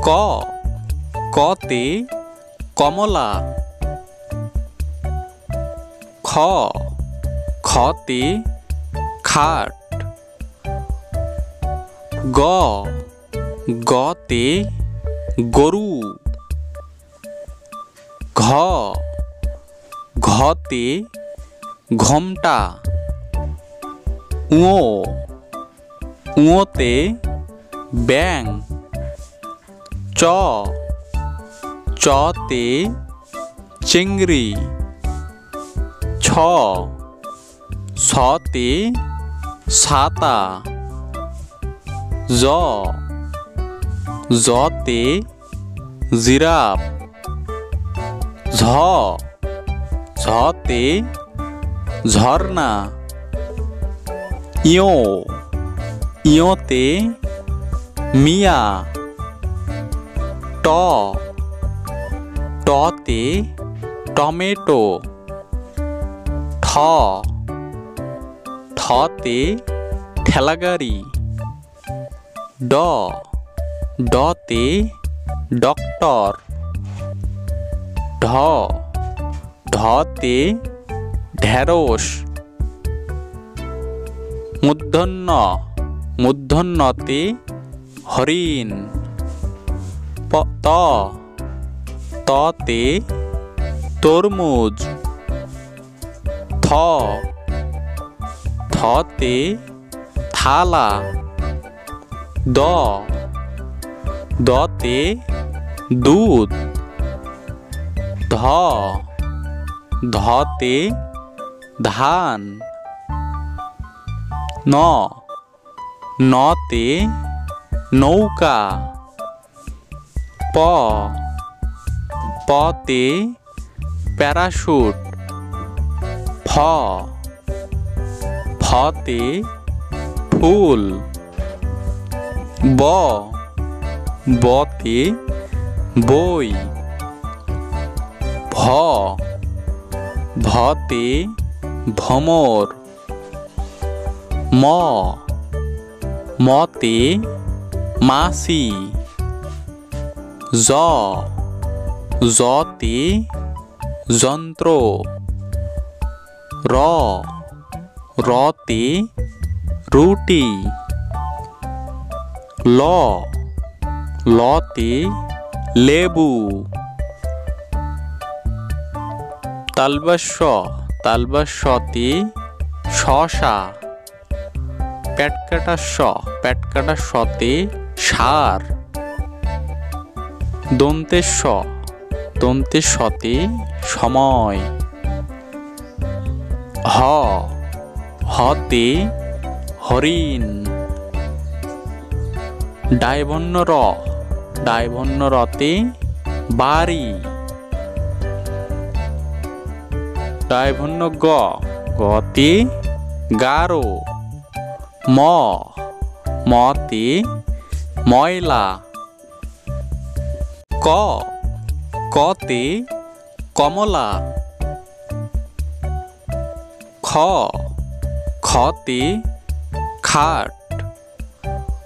ক কতে কমলা। খ খতে খাট। গ গতে গরু। ঘ ঘতে ঘোমটা। ঙ ঙতে ব্যাঙ। চ চতে চিংড়ি। ছ ছতে ছাতা। জ জতে জিরাফ। ঝ ঝতে ঝর্ণা। ইয় ইয়তে মিয়া। ট টতে টমেটো। ঠ ঠতে ঠেলাগাড়ি। ড ডতে ডক্টর। ঢ ঢতে ঢেঁড়স। মূর্ধন্য মূর্ধন্যতে হরিণ। ত ততে তরমুজ। থ থতে থালা। দ দতে দুধ। ধ ধতে ধান। ন নতে নৌকা। প পতে প্যারাশুট। ফ ফতে ফুল। ব বতে বই। ভ ভতে ভমর। ম মতে মাছি। জ জতে যন্ত্র। র রতে রুটি। ল লতে লেবু। তালব্য তালব্যতে শশা। পেটকাটা পেটকাটা শতে সার। দন্তের শতে সময়। হ হতে হরিণ। ডায়ভন্য রতে বাড়ি। ডায়ভন্য গতে গারো। মতে ময়লা। ক কতে কমলা। খ খতে খাট।